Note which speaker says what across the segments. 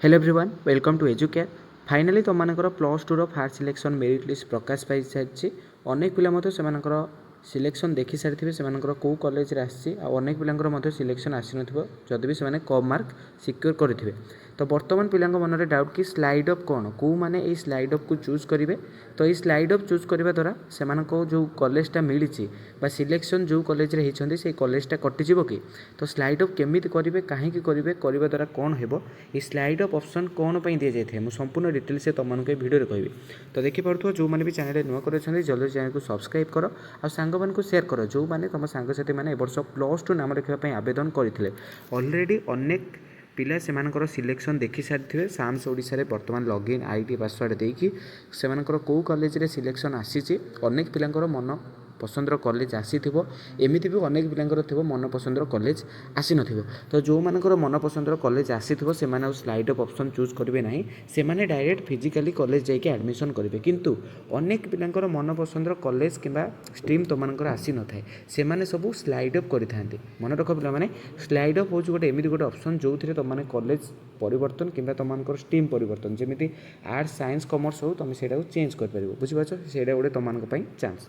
Speaker 1: Hello everyone welcome to Educare finally तुम मानकर +2 first selection merit list प्रकाश पाई सारी अनेक पिला से सिलेक्शन देखी सारी से कौ कॉलेज अनेक पिला सिलेक्शन आसी नदी भी से कम मार्क सिक्योर करेंगे। तो बर्तमान पिला मन में डाउट कि स्लाइड अप कौन कौ मैंने ये स्लाइड अप को चूज करेंगे। तो ये स्लाइड अप चूज करने द्वारा से जो कॉलेजटा मिली सिलेक्शन जो कॉलेज होती से कॉलेजटा कटिज कि तो स्लाइड अप केमी करेंगे कहीं करेंगे करने द्वारा कौन हो ये स्लाइड अप ऑप्शन कौन पर दि जाए मुझे संपूर्ण डिटेल से तुमको भिडियो कहबी। तो देखिपे जो मैंने भी चैनल नुआ कर जल्दी चैनल को सब्सक्राइब कर आ सांग को शेयर कर जो मैंने तुम सांगसाथी मैंने वर्ष +2 नाम रखापी आवेदन करते अलरेडी अनेक पिला से सिलेक्शन देखी सारी साम्स ओडिशा बर्तमान लॉगिन आईडी पासवर्ड देकी से कौ कॉलेज रे सिलेक्शन आसी अनेक पिला मन पसंदर कॉलेज आसी एमती भी अनेक पिलांकर थो मन पसंदर कॉलेज आसी न। तो जो मानकर मन पसंदर कॉलेज आसी से स्लाइड अप ऑप्शन चूज करेंगे ना से डायरेक्ट फिजिकली कॉलेज जाके एडमिशन करेंगे किंतु अनेक पिलांकर मन पसंदर कॉलेज किंबा स्ट्रीम तुमकर आसी न थाए से सब स्लाइड अप करते मन रख पे स्लाइड अप हूँ गोटे एमती गोटे ऑप्शन जो थे तुमने कॉलेज परिवर्तन किंबा तुमको स्ट्रीम परिवर्तन जमी आर्ट्स साइंस कॉमर्स हो तुम से चेंज कर बुझीपार से गोटे तुम चांस।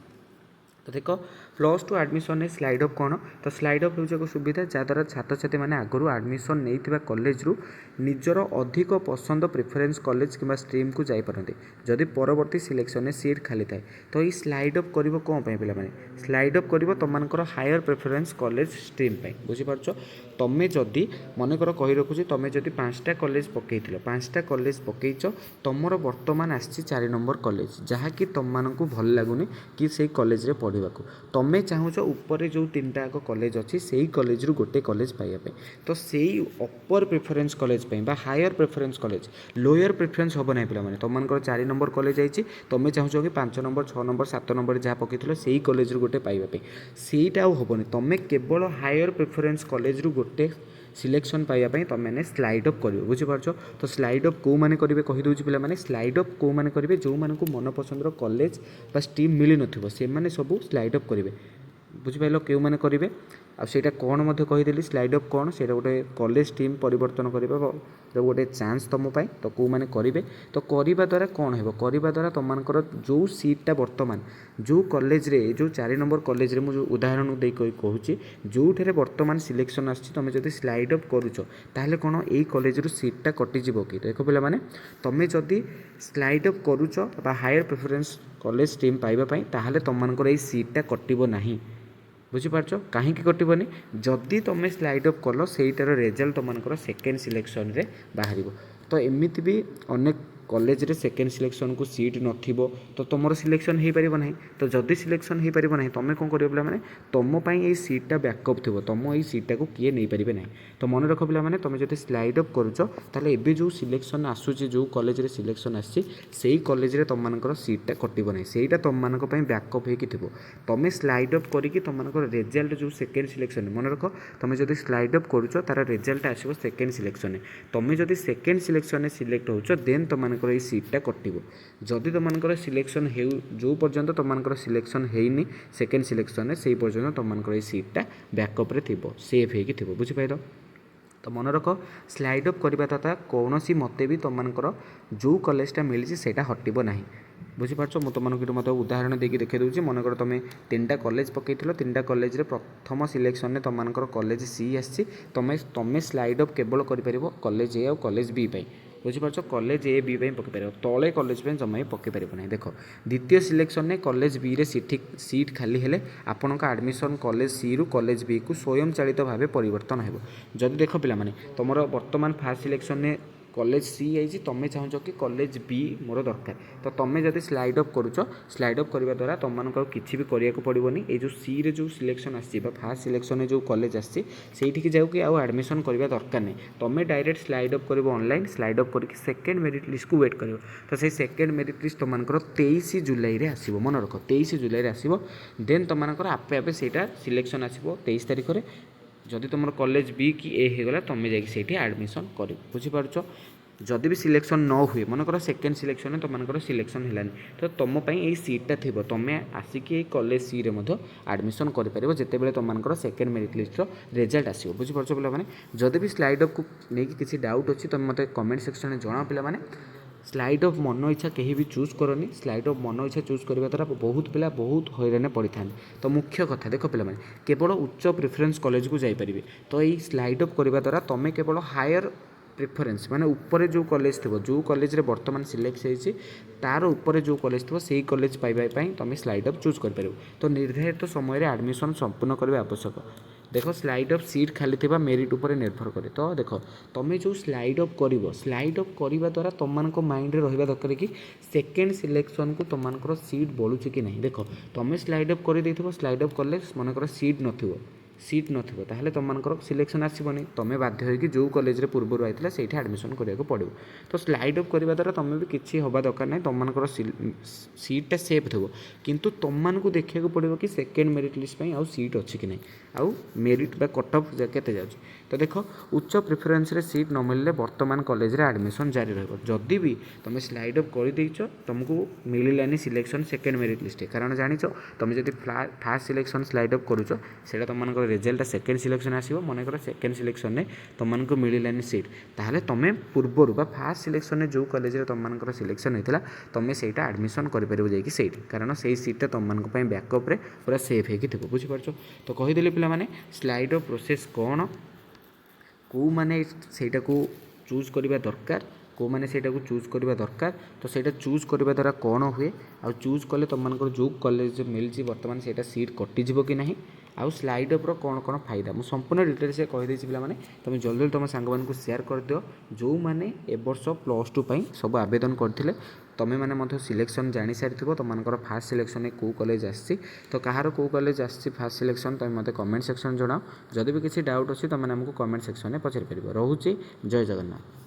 Speaker 1: तो देख +2 आडमिशन स्लाइड अप कौन तो स्लाइड अप हूँ एक सुविधा जहाँद्वारा छात्र छात्री मैंने आगुरी आडमिशन नहीं कॉलेज रु निजर अधिक पसंद प्रिफरेन्स कॉलेज किंबा स्ट्रीम को जापारती जदि परवर्ती सिलेक्शन में सीट खाली थाए। तो ये स्लाइड अप कर कौन पे पे स्लाइड अप कर तुमको हायर प्रिफरेन्स कॉलेज स्ट्रीम बुझीपार तुम्हें जदि मनकर कही रखुच्छी तुम्हें जदि 5टा कॉलेज पकई 5टा कॉलेज पकईच तुमर बर्तमान आसी 4 नंबर कॉलेज जहाँकि तुमको भल लगुनि कि से कॉलेज रे पढ़ाक तुम्हें चाहूच ऊपर जो 3टा कॉलेज अच्छी से कॉलेज रु गोटे कॉलेज पाइबा तो से upper preference college higher preference college lower preference हम ना पे तुमको 4 नंबर कॉलेज आई तुम्हें चाहूच कि 5 नंबर 6 नंबर 7 नंबर जहाँ पकई से कॉलेज रु गोटे पाइबा सेटा हेनी तुम्हें केवल हायर प्रिफरेन्स कॉलेज रु गोटे सिलेक्शन पाइबा तुम मैंने स्लाइड अप कर बुझीपार। तो स्लाइड अप कौ मैंने करेंगे कहीदे पे स्लाइड अप कौ मैंने करेंगे जो मानक मन पसंद कॉलेज बा स्ट्रीम मिल न सब स्लाइड अप करेंगे बुझिपाल क्यों मैंने करेंगे आईटा कौन कहीदेली स्लाइड अप कौन से गोटे कॉलेज टीम परिवर्तन करवा गोटे चांस तुमपाई तो कौ मैंने करेंगे तो करने द्वारा कौन हो करने द्वारा तुमको जो सीटा बर्तमान जो कॉलेज रे जो 4 नंबर कॉलेज रे मुझे उदाहरण दे कहूँ जो बर्तमान सिलेक्शन आसी तुम जो स्लाइड अप करुच ताहले कौन यही कॉलेज रु सीटा कटिज कि देख पे मैंने तुम्हें जदि स्लाइड अप करुच हायर प्रिफरेन्स कॉलेज स्ट्रीम पाइबापी ताहले तुमको ये सीटा कटिब नहीं बुझीपार कहीं कटबनी जदि तुम स्लाइड अप कल सहीटार रेजल्ट तुमको सेकेंड सिलेक्शन रे बाहर। तो एमती भी अनेक कॉलेज रे सेकेंड सिलेक्शन को सीट नथिबो तो तुम सिलेक्शन हो पार ना तो जदि सिलेक्शन हो पार ना तुम कौन कर पे तुम ये सीटा बैकअप थी तुम ये सीटा को किए नहीं पारे ना। तो मन रख पे तुम जो स्लाइड अप करुच ताले एबे जो सिलेक्शन आसूची जो कॉलेज रे सिलेक्शन आसी से कॉलेज रे तुमको सीटा कटिब ना सेटा तुम बैकअप हो तुम स्लाइड अप करके तुमको रेजल्ट जो सेकेंड सिलेक्शन मन रख तुम जो स्लाइड अप करुच तार रेजल्ट आसो सेकेंड सिलेक्शन तुम जो सेकेंड सिलेक्शन सिलेक्ट हो देन तुम ये सीटा कटिब जदि तुमको सिलेक्शन हो जो पर्यंत तुमको सिलेक्शन होनी सेकेंड सिलेक्शन से पर्यंत तुमको ये सीटा बैकअप थी सेफ हो बुझीपार। तो मन रख स्लाइड अप करने द्वारा कौन मत भी तुमको जो कॉलेजटा मिली से हटब ना बुझीपार। मुझे तुमको मत उदाहरण देकी देखा दूसरी मनकर तुम 3टा कॉलेज पकई 3टा कॉलेज रे प्रथम सिलेक्शन में तुमको कॉलेज सी आसी तुम स्लाइड अप केवल कर कॉलेज ए और कॉलेज बी बुझीपार कॉलेज ए बी पकई पार तले कॉलेज जमा पकई पार ना। देख द्वितीय सिलेक्शन में कॉलेज बी रे सीट खाली हेले आपण आडमिशन कॉलेज सी रु कॉलेज बी को स्वयं चालित भाव परिवर्तन हो जदि देख पे तुम बर्तमान फास्ट सिलेक्शन में कॉलेज सी आई तुम्हें चाहूच कि कॉलेज बी मोर दरकार तो तुम्हें जब स्लाइड अप करुच स्लाइड अप करने द्वारा तुमको किसी भी करने पड़ोनी ये जो सी रे जो सिलेक्शन आसी फास्ट सिलेक्शन में जो कॉलेज आसी से जाओ कि आडमिशन करवा दरकार नहीं तुम्हें डायरेक्ट स्लाइड अप कर ऑनलाइन स्लाइड अप करके सेकेंड मेरिट लिस्ट को वेट कर तो से सेकेंड मेरिट लिस्ट तुमको 23 जुलाई रे आसो मन रख 23 जुलाई रे आसो देन तुमको आपे आपे से सिलेक्शन आसो 23 तारिख में जदि तुम कॉलेज बी कि ए होगला तुम्हें जाकि आडमिशन कर बुझीपार। जदि भी सिलेक्शन न हुए मनकर सेकेंड सिलेक्शन में तुम सिलेक्शन है तो तुम ये सीटा थी तुम्हें आसिक कॉलेज सी रे आडमिशन कर जिते बड़े तुम सेकेंड मेरिट लिस्ट रिजल्ट आसो बुझीपार पे जदि भी स्लाइड अप को लेकिन किसी डाउट अच्छी तुम मत कमेंट सेक्शन में जनाओ पे स्लाइड अफ मन इच्छा कहीं भी चूज करनी स्लाइड अफ मन इच्छा चूज करने द्वारा बहुत पिला बहुत हईराण पड़ी था तो मुख्य कथा देख पे केवल उच्च प्रिफरेन्स कॉलेज को जापरेंगे तो ये स्लाइड अफ करने द्वारा तुम्हें केवल हायर प्रिफरेन्स माने ऊपर जो कॉलेज थी जो कॉलेज रे वर्तमान सिलेक्ट होती तार ऊपर जो कॉलेज थी से कॉलेज पाइबापी तुम स्लाइड अप चूज कर तो निर्धारित समय आडमिशन संपूर्ण करने आवश्यक देख स्लाइड अप सीट खाली थी मेरिट उपर निर्भर करे तो देख तुम्हें जो स्लाइड अप कर स्लाइड अप करने द्वारा तुम माइंड रे रहा दरकार कि सेकेंड सिलेक्शन को तुम सीट बढ़ुची कि नहीं देख तुम्हें स्लाइड अप कर स्लाइड अप कले मनकर सीट नथिबो ताहले तुमମାନଙ୍କର सिलेक्शन आसबनी तुम्हें बाध्य होगी जो कॉलेज रे पूर्व आइला से आडमिशन करने पड़ो तो स्लाइड अप करने द्वारा तुम्हें भी किसी हवा दरकार नहीं तुमମାନଙ୍କର सीटा सेफ थो किंतु तुमको देखा पड़ो कि सेकेंड मेरिट लिस्ट आउ सीट अच्छी कि नहीं आउ मेरिट बा कट ऑफ केते जाउछि तो देख उच्च प्रिफरेन्स रे सीट न मिलले वर्तमान कॉलेज रे आडमिशन जारी रहिबो जदि भी तुम स्लाइड अप कर देइछो तुमको मिललानी सिलेक्शन सेकेंड मेरिट लिस्ट कारण जानिछ तुम जदि फास्ट सिलेक्शन स्लाइड अप करूछ सेटा तुमମାନଙ୍କର रिजल्ट सेकेंड सिलेक्शन आसो मनकर सेकेंड सिलेक्शन में तुमको मिललानी सीट ताहले तुम पूर्वर बा फास्ट सिलेक्शन में जो कॉलेज रे तुमମାନଙ୍କର सिलेक्शन होता तुम सेटा आडमिशन करें जाकि सेठी कारण से सीटा तुमको बैकअप रे पूरा सेफ होगी बुझीपार तो कहीदेली पे स्लाइड अप प्रोसेस कौन कौ मैंने सेटा को चूज करवा दरकार को मैंने सेटा को चूज करवा दरकार तो सेटा चूज करवा द्वारा कौन हुए आ चूज कले तुमको जो कॉलेज मिलची वर्तमान सेटा सीट कटिଯିବ कि नहीं आउ स्लाइड अप्र कौन कौन फायदा मुझे संपूर्ण डिटेल्स कहीदे पे तुम जल्दी जल्दी तुम सांग मानक सेयार कर दियो जो मैंने ए वर्ष +2 सब आवेदन करते तुम्हें मैंने सिलेक्शन जानी सारी तुमको फास्ट सिलेक्शन में कौ कॉलेज आसी तो कहार कौ कॉलेज आसी फास्ट सिलेक्शन तुम मत कमेंट सेक्शन जनाओ जदि भी किसी डाउट अच्छी तुमने आमको कमेंट सेक्शन में पचारि पार रोचे जय जगन्नाथ।